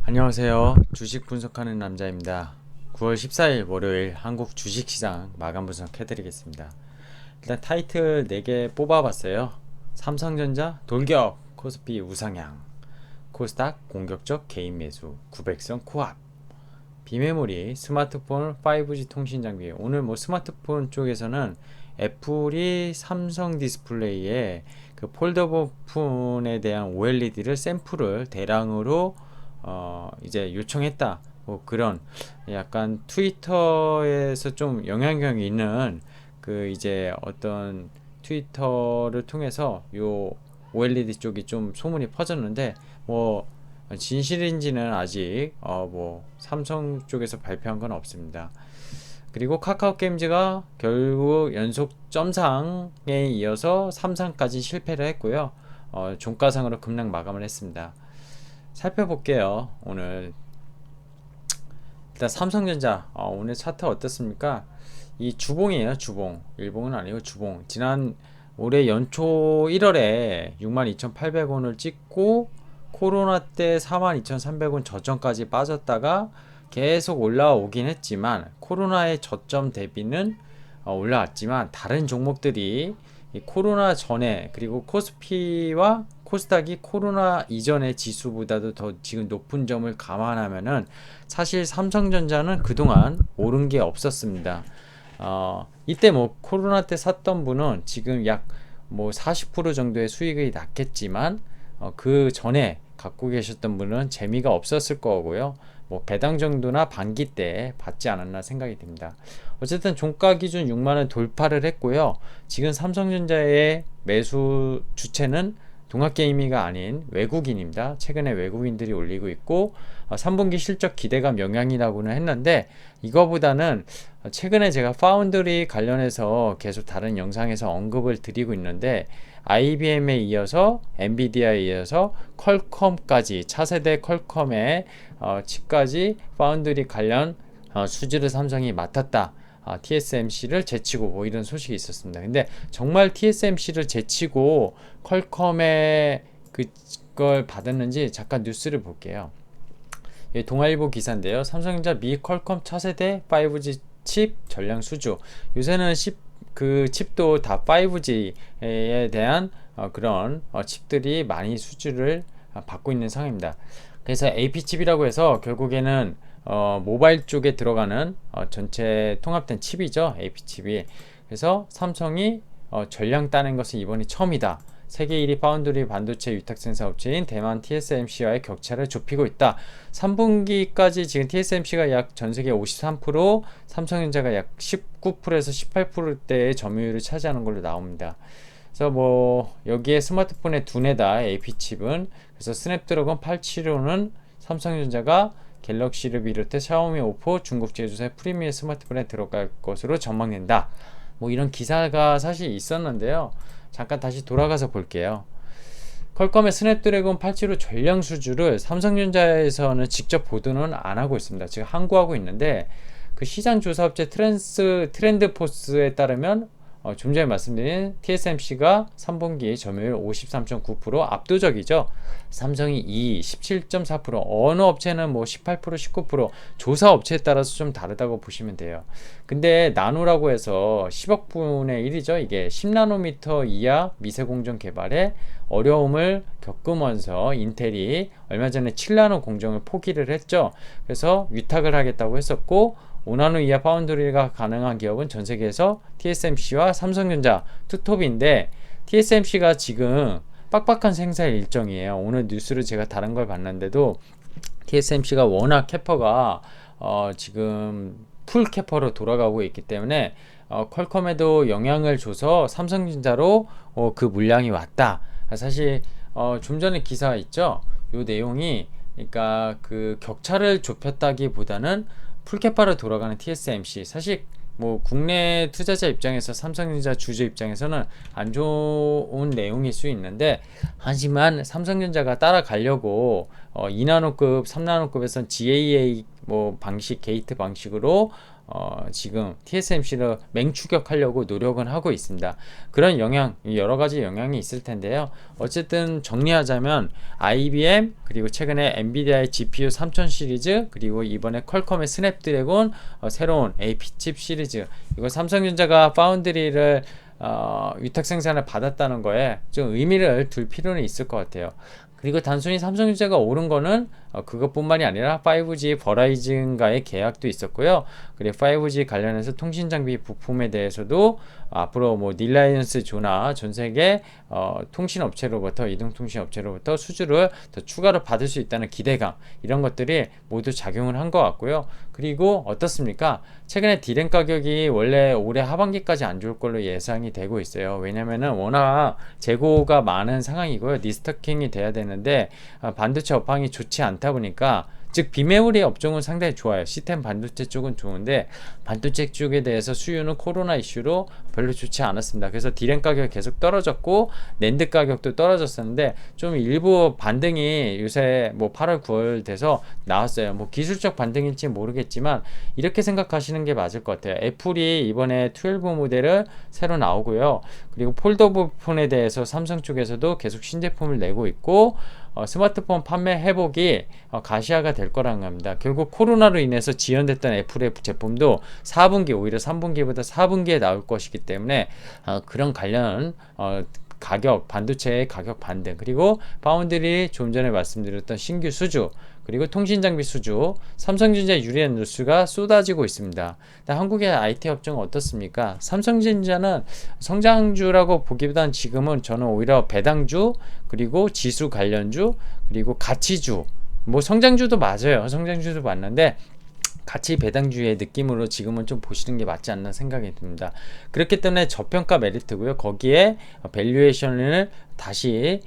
안녕하세요. 주식 분석하는 남자입니다. 9월 14일 월요일 한국 주식시장 마감 분석해드리겠습니다. 일단 타이틀 4개 뽑아봤어요. 삼성전자 돌격, 코스피 우상향, 코스닥 공격적 개인 매수, 900선 코앞, 비메모리, 스마트폰, 5G 통신 장비. 오늘 스마트폰 쪽에서는 애플이 삼성 디스플레이에 그 폴더블 폰에 대한 OLED를 샘플을 대량으로 이제 요청했다. 그런 약간 트위터에서 좀 영향력이 있는 그 이제 어떤 트위터를 통해서 요 OLED 쪽이 좀 소문이 퍼졌는데 진실인지는 아직 삼성 쪽에서 발표한 건 없습니다. 그리고 카카오 게임즈가 결국 연속 점상에 이어서 3상까지 실패를 했고요. 종가상으로 급락 마감을 했습니다. 살펴볼게요. 오늘 일단 삼성전자 오늘 차트 어떻습니까? 이 주봉이에요. 주봉. 일봉은 아니고 주봉. 지난 올해 연초 1월에 62,800원을 찍고 코로나 때 42,300원 저점까지 빠졌다가 계속 올라오긴 했지만 코로나의 저점 대비는 올라왔지만 다른 종목들이 이 코로나 전에 그리고 코스피와 코스닥이 코로나 이전의 지수보다도 더 지금 높은 점을 감안하면은 사실 삼성전자는 그동안 오른 게 없었습니다. 이때 코로나 때 샀던 분은 지금 약 40% 정도의 수익이 났겠지만 그 전에 갖고 계셨던 분은 재미가 없었을 거고요. 배당 정도나 반기 때 받지 않았나 생각이 듭니다. 어쨌든 종가 기준 6만원 돌파를 했고요. 지금 삼성전자의 매수 주체는 동학개미가 아닌 외국인입니다. 최근에 외국인들이 올리고 있고 3분기 실적 기대감 영향이라고는 했는데 이거보다는 최근에 제가 파운드리 관련해서 계속 다른 영상에서 언급을 드리고 있는데 IBM에 이어서 엔비디아에 이어서 퀄컴까지 차세대 퀄컴의 칩까지 파운드리 관련 수주를 삼성이 맡았다. TSMC를 제치고 이런 소식이 있었습니다. 근데 정말 TSMC를 제치고 퀄컴의 그걸 받았는지 잠깐 뉴스를 볼게요. 동아일보 기사인데요. 삼성전자 미 퀄컴 차세대 5G 칩 전량 수주. 요새는 그 칩도 다 5G에 대한 그런 칩들이 많이 수주를 받고 있는 상황입니다. 그래서 AP칩이라고 해서 결국에는 모바일 쪽에 들어가는 전체 통합된 칩이죠. AP칩이. 그래서 삼성이 전량 따는 것은 이번이 처음이다. 세계 1위 파운드리 반도체 위탁 생산 업체인 대만 TSMC와의 격차를 좁히고 있다. 3분기까지 지금 TSMC가 약 전세계 53%, 삼성전자가 약 19%에서 18%대의 점유율을 차지하는 걸로 나옵니다. 그래서 여기에 스마트폰의 두뇌다 AP칩은. 그래서 스냅드래곤 875는 삼성전자가 갤럭시를 비롯해 샤오미, 오포, 중국 제조사의 프리미엄 스마트폰에 들어갈 것으로 전망된다. 이런 기사가 사실 있었는데요. 잠깐 다시 돌아가서 볼게요. 퀄컴의 스냅드래곤 875 전량 수주를 삼성전자에서는 직접 보도는 안 하고 있습니다. 지금 항구하고 있는데 그 시장 조사업체 트렌드포스에 따르면 좀 전에 말씀드린 TSMC가 3분기 점유율 53.9% 압도적이죠. 삼성이 17.4%, 어느 업체는 18%, 19%, 조사 업체에 따라서 좀 다르다고 보시면 돼요. 근데 나노라고 해서 10억 분의 1이죠. 이게 10나노미터 이하 미세공정 개발에 어려움을 겪으면서 인텔이 얼마 전에 7나노 공정을 포기를 했죠. 그래서 위탁을 하겠다고 했었고 5나노 이하 파운드리가 가능한 기업은 전 세계에서 TSMC와 삼성전자 투톱인데 TSMC가 지금 빡빡한 생산 일정이에요. 오늘 뉴스를 제가 다른 걸 봤는데도 TSMC가 워낙 캐퍼가 지금 풀 캐퍼로 돌아가고 있기 때문에 퀄컴에도 영향을 줘서 삼성전자로 그 물량이 왔다. 사실 좀 전에 기사 있죠. 요 내용이 그러니까 그 격차를 좁혔다기보다는 풀캐파로 돌아가는 TSMC. 사실 국내 투자자 입장에서 삼성전자 주주 입장에서는 안 좋은 내용일 수 있는데 하지만 삼성전자가 따라가려고 2나노급, 3나노급에선 GAA 방식 게이트 방식으로 지금 TSMC를 맹추격하려고 노력은 하고 있습니다. 그런 영향, 여러 가지 영향이 있을 텐데요. 어쨌든 정리하자면 IBM, 그리고 최근에 엔비디아의 GPU 3000 시리즈, 그리고 이번에 퀄컴의 스냅드래곤 새로운 AP 칩 시리즈, 이거 삼성전자가 파운드리를 위탁 생산을 받았다는 거에 좀 의미를 둘 필요는 있을 것 같아요. 그리고 단순히 삼성전자가 오른 거는 그것뿐만이 아니라 5G 버라이즌과의 계약도 있었고요. 그리고 5G 관련해서 통신 장비 부품에 대해서도 앞으로 뭐 릴라이언스 조나 전 세계 통신 업체로부터, 이동통신 업체로부터 수주를 더 추가로 받을 수 있다는 기대감, 이런 것들이 모두 작용을 한 것 같고요. 그리고 어떻습니까? 최근에 디램 가격이 원래 올해 하반기까지 안 좋을 걸로 예상이 되고 있어요. 왜냐면은 워낙 재고가 많은 상황이고요. 리스토킹이 돼야 되는데 반도체 업황이 좋지 않다 보니까, 즉 비메모리 업종은 상당히 좋아요. 시스템 반도체 쪽은 좋은데 반도체 쪽에 대해서 수요는 코로나 이슈로 별로 좋지 않았습니다. 그래서 디램 가격이 계속 떨어졌고 낸드 가격도 떨어졌었는데, 좀 일부 반등이 요새 뭐 8월 9월 돼서 나왔어요. 뭐 기술적 반등일지 모르겠지만 이렇게 생각하시는 게 맞을 것 같아요. 애플이 이번에 12 모델을 새로 나오고요. 그리고 폴더블 폰에 대해서 삼성 쪽에서도 계속 신제품을 내고 있고, 스마트폰 판매 회복이 가시화가 될 거라는 겁니다. 결국 코로나로 인해서 지연됐던 애플의 제품도 4분기, 오히려 3분기보다 4분기에 나올 것이기 때문에 그런 관련 가격, 반도체의 가격 반등, 그리고 파운드리 좀 전에 말씀드렸던 신규 수주, 그리고 통신장비 수주, 삼성전자 유리한 뉴스가 쏟아지고 있습니다. 한국의 IT 업종은 어떻습니까? 삼성전자는 성장주라고 보기보다는 지금은 저는 오히려 배당주, 그리고 지수 관련주, 그리고 가치주, 뭐 성장주도 맞아요. 성장주도 맞는데 같이 배당주의 느낌으로 지금은 좀 보시는 게 맞지 않나 생각이 듭니다. 그렇기 때문에 저평가 메리트고요. 거기에 밸류에이션을 다시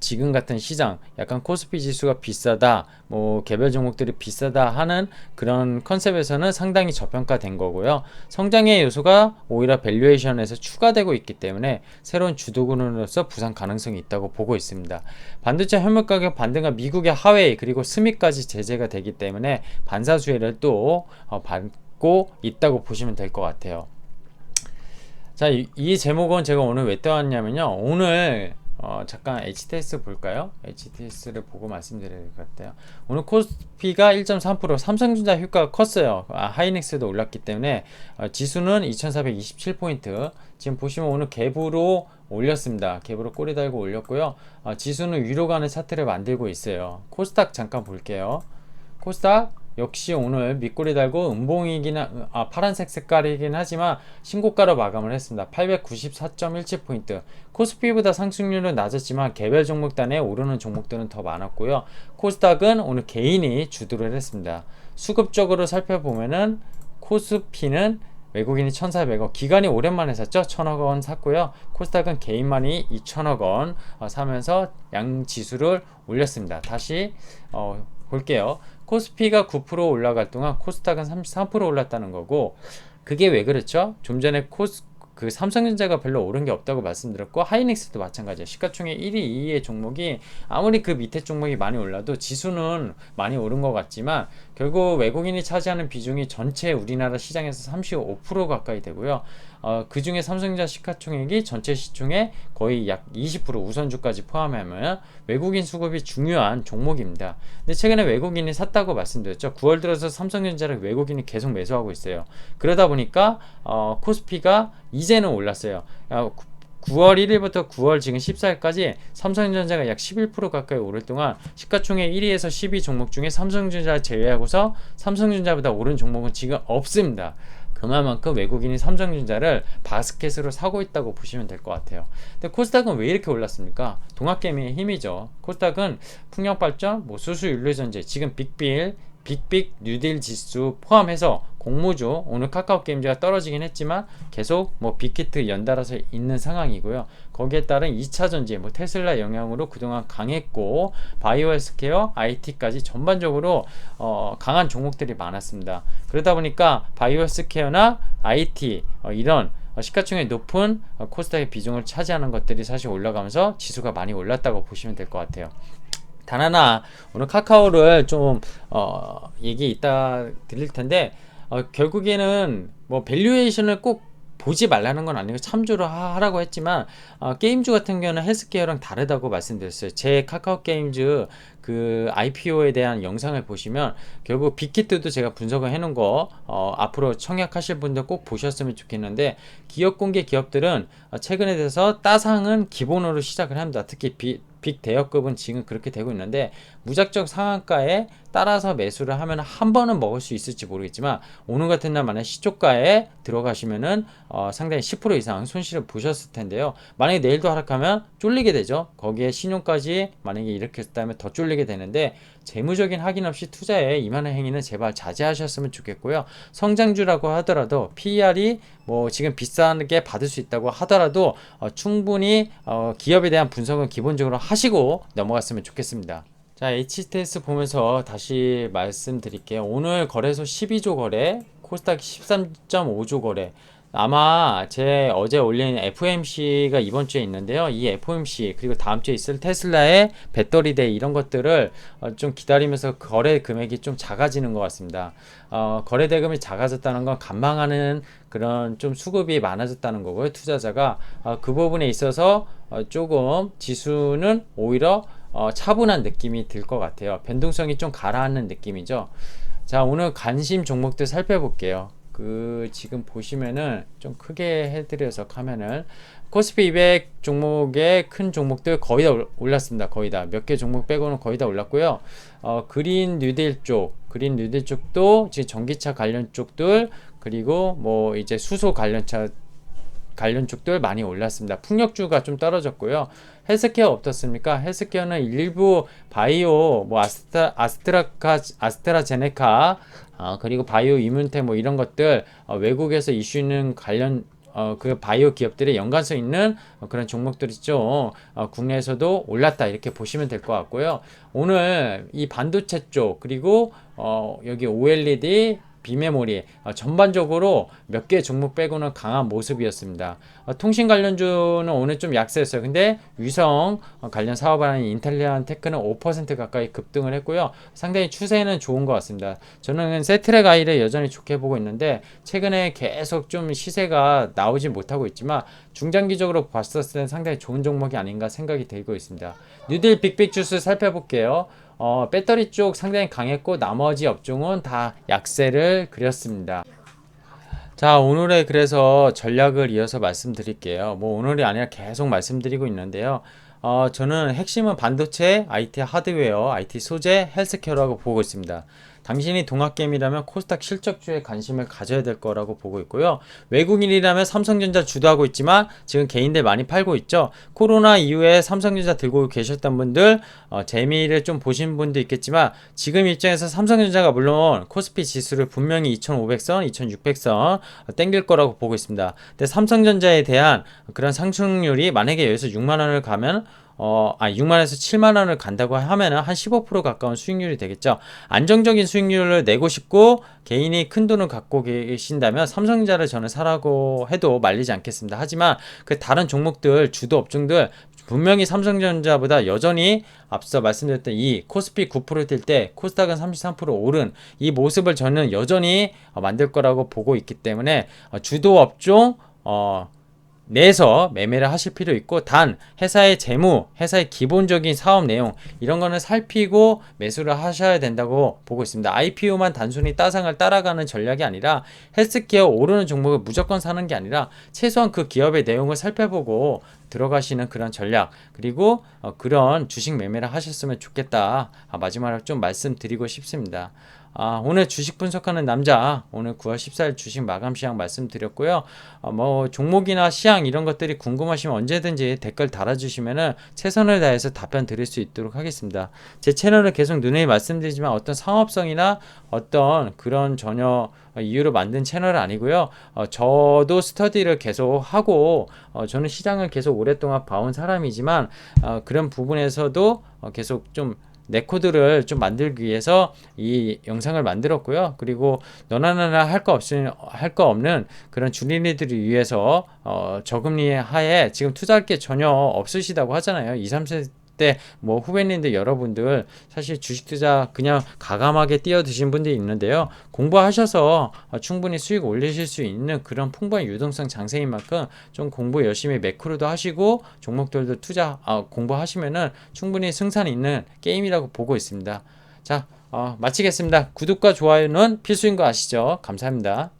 지금 같은 시장, 약간 코스피 지수가 비싸다, 뭐 개별 종목들이 비싸다 하는 그런 컨셉에서는 상당히 저평가된 거고요. 성장의 요소가 오히려 밸류에이션에서 추가되고 있기 때문에 새로운 주도군으로서 부상 가능성이 있다고 보고 있습니다. 반도체 현물 가격 반등과 미국의 하웨이, 그리고 스미까지 제재가 되기 때문에 반사수혜를 또 받고 있다고 보시면 될 것 같아요. 자, 이 제목은 제가 오늘 왜 떠왔냐면요. 오늘 잠깐 HTS 볼까요? HTS를 보고 말씀드려야 될 것 같아요. 오늘 코스피가 1.3%, 삼성전자 효과가 컸어요. 하이닉스도 올랐기 때문에 지수는 2427포인트. 지금 보시면 오늘 갭으로 올렸습니다. 갭으로 꼬리 달고 올렸고요. 지수는 위로 가는 차트를 만들고 있어요. 코스닥 잠깐 볼게요. 코스닥 역시 오늘 밑꼬리 달고 음봉이긴 파란색 색깔이긴 하지만 신고가로 마감을 했습니다. 894.17포인트. 코스피보다 상승률은 낮았지만 개별 종목단에 오르는 종목들은 더 많았고요. 코스닥은 오늘 개인이 주도를 했습니다. 수급적으로 살펴보면은 코스피는 외국인이 1,400억, 기관이 오랜만에 샀죠. 1,000억 원 샀고요. 코스닥은 개인만이 2,000억 원 사면서 양 지수를 올렸습니다. 다시 볼게요. 코스피가 9% 올라갈 동안 코스닥은 33% 올랐다는 거고, 그게 왜 그렇죠? 좀 전에 그 삼성전자가 별로 오른 게 없다고 말씀드렸고, 하이닉스도 마찬가지예요. 시가총액 1위, 2위의 종목이 아무리 그 밑에 종목이 많이 올라도 지수는 많이 오른 것 같지만 결국 외국인이 차지하는 비중이 전체 우리나라 시장에서 35% 가까이 되고요. 그 중에 삼성전자 시가총액이 전체 시총의 거의 약 20%, 우선주까지 포함하면 외국인 수급이 중요한 종목입니다. 근데 최근에 외국인이 샀다고 말씀드렸죠. 9월 들어서 삼성전자를 외국인이 계속 매수하고 있어요. 그러다 보니까 코스피가 이제는 올랐어요. 9월 1일부터 9월 지금 14일까지 삼성전자가 약 11% 가까이 오를 동안 시가총액 1위에서 10위 종목 중에 삼성전자를 제외하고서 삼성전자보다 오른 종목은 지금 없습니다. 그만큼 외국인이 삼성전자를 바스켓으로 사고 있다고 보시면 될 것 같아요. 근데 코스닥은 왜 이렇게 올랐습니까? 동학개미의 힘이죠. 코스닥은 풍력발전, 뭐 수수윤리전제, 지금 빅빌, 뉴딜 지수 포함해서 공모주, 오늘 카카오게임즈가 떨어지긴 했지만 계속 뭐 빅히트 연달아서 있는 상황이고요. 거기에 따른 2차 전지, 뭐 테슬라 영향으로 그동안 강했고, 바이오 헬스케어, IT까지 전반적으로 강한 종목들이 많았습니다. 그러다 보니까 바이오 헬스케어나 IT 이런 시가총액 높은 코스닥의 비중을 차지하는 것들이 사실 올라가면서 지수가 많이 올랐다고 보시면 될 것 같아요. 단 하나, 오늘 카카오를 좀 얘기 이따 드릴 텐데, 결국에는 뭐 밸류에이션을 꼭 보지 말라는 건 아니고 참조를 하라고 했지만 게임즈 같은 경우는 헬스케어랑 다르다고 말씀드렸어요. 제 카카오 게임즈 그 IPO에 대한 영상을 보시면 결국 빅히트도 제가 분석을 해놓은 거 앞으로 청약하실 분들 꼭 보셨으면 좋겠는데, 기업 공개 기업들은 최근에 돼서 따상은 기본으로 시작을 합니다. 특히 빅 대여급은 지금 그렇게 되고 있는데, 무작정 상한가에 따라서 매수를 하면 한 번은 먹을 수 있을지 모르겠지만 오늘 같은 날 만약 시초가에 들어가시면은 상당히 10% 이상 손실을 보셨을 텐데요. 만약에 내일도 하락하면 쫄리게 되죠. 거기에 신용까지 만약에 이렇게 했다면 더 쫄리게 되는데, 재무적인 확인 없이 투자에 임하는 행위는 제발 자제하셨으면 좋겠고요. 성장주라고 하더라도 PER이 뭐 지금 비싸게 받을 수 있다고 하더라도 충분히 기업에 대한 분석은 기본적으로 하시고 넘어갔으면 좋겠습니다. 자, HTS 보면서 다시 말씀드릴게요. 오늘 거래소 12조 거래, 코스닥 13.5조 거래. 아마 제 어제 올린 FOMC가 이번 주에 있는데요. 이 FOMC 그리고 다음 주에 있을 테슬라의 배터리 데이 이런 것들을 좀 기다리면서 거래 금액이 좀 작아지는 것 같습니다. 거래 대금이 작아졌다는 건 관망하는 그런 좀 수급이 많아졌다는 거고요. 투자자가 그 부분에 있어서 조금 지수는 오히려 차분한 느낌이 들 것 같아요. 변동성이 좀 가라앉는 느낌이죠. 자, 오늘 관심 종목들 살펴볼게요. 지금 보시면은 좀 크게 해드려서 화면을, 코스피 200 종목의 큰 종목들 거의 다 올랐습니다. 거의 다 몇 개 종목 빼고는 거의 다 올랐고요. 그린 뉴딜 쪽도 지금 전기차 관련 쪽들, 그리고 뭐 이제 수소 관련 쪽들 많이 올랐습니다. 풍력주가 좀 떨어졌고요. 헬스케어 어떻습니까? 헬스케어는 일부 바이오, 뭐 아스트라제네카, 그리고 바이오 이문텍 뭐 이런 것들 외국에서 이슈 있는 관련 그 바이오 기업들의 연관성 있는 그런 종목들 있죠. 국내에서도 올랐다 이렇게 보시면 될 것 같고요. 오늘 이 반도체 쪽, 그리고 여기 OLED 비메모리 전반적으로 몇 개 종목 빼고는 강한 모습이었습니다. 통신 관련주는 오늘 좀 약세였어요. 근데 위성 관련 사업하는 인텔리안 테크는 5% 가까이 급등을 했고요. 상당히 추세는 좋은 것 같습니다. 저는 세트랙 아이를 여전히 좋게 보고 있는데, 최근에 계속 좀 시세가 나오지 못하고 있지만 중장기적으로 봤었을 때는 상당히 좋은 종목이 아닌가 생각이 들고 있습니다. 뉴딜 빅빅 주스 살펴볼게요. 배터리 쪽 상당히 강했고 나머지 업종은 다 약세를 그렸습니다. 자, 오늘의 그래서 전략을 이어서 말씀드릴게요. 뭐 오늘이 아니라 계속 말씀드리고 있는데요. 저는 핵심은 반도체, IT 하드웨어, IT 소재, 헬스케어라고 보고 있습니다. 당신이 동학개미라면 코스닥 실적주에 관심을 가져야 될 거라고 보고 있고요. 외국인이라면 삼성전자 주도하고 있지만 지금 개인들 많이 팔고 있죠. 코로나 이후에 삼성전자 들고 계셨던 분들 재미를 좀 보신 분도 있겠지만, 지금 입장에서 삼성전자가 물론 코스피 지수를 분명히 2500선, 2600선 땡길 거라고 보고 있습니다. 근데 삼성전자에 대한 그런 상승률이 만약에 여기서 6만원을 가면 6만에서 7만원을 간다고 하면은 한 15% 가까운 수익률이 되겠죠. 안정적인 수익률을 내고 싶고 개인이 큰 돈을 갖고 계신다면 삼성전자를 저는 사라고 해도 말리지 않겠습니다. 하지만 그 다른 종목들, 주도 업종들 분명히 삼성전자보다 여전히 앞서 말씀드렸던 이 코스피 9%일 때 코스닥은 33% 오른 이 모습을 저는 여전히 만들 거라고 보고 있기 때문에 주도 업종 내에서 매매를 하실 필요 있고, 단 회사의 재무, 회사의 기본적인 사업 내용 이런 거는 살피고 매수를 하셔야 된다고 보고 있습니다. IPO만 단순히 따상을 따라가는 전략이 아니라 헬스케어 오르는 종목을 무조건 사는 게 아니라 최소한 그 기업의 내용을 살펴보고 들어가시는 그런 전략, 그리고 그런 주식 매매를 하셨으면 좋겠다. 마지막으로 좀 말씀드리고 싶습니다. 오늘 주식 분석하는 남자, 오늘 9월 14일 주식 마감 시황 말씀드렸고요. 뭐 종목이나 시황 이런 것들이 궁금하시면 언제든지 댓글 달아주시면은 최선을 다해서 답변 드릴 수 있도록 하겠습니다. 제 채널을 계속 누누이 말씀드리지만 어떤 상업성이나 어떤 그런 전혀 이유로 만든 채널은 아니고요. 저도 스터디를 계속 하고 저는 시장을 계속 오랫동안 봐온 사람이지만 그런 부분에서도 계속 좀 내 코드를 좀 만들기 위해서 이 영상을 만들었고요. 그리고 너나 나나 할 거 없는 그런 주린이들을 위해서 저금리 하에 지금 투자할 게 전혀 없으시다고 하잖아요. 2, 3세 때 뭐 후배님들 여러분들 사실 주식 투자 그냥 가감하게 뛰어드신 분들이 있는데요. 공부하셔서 충분히 수익 올리실 수 있는 그런 풍부한 유동성 장세인 만큼 좀 공부 열심히 매크로도 하시고 종목들도 투자 공부하시면은 충분히 승산 있는 게임이라고 보고 있습니다. 자, 마치겠습니다. 구독과 좋아요는 필수인 거 아시죠? 감사합니다.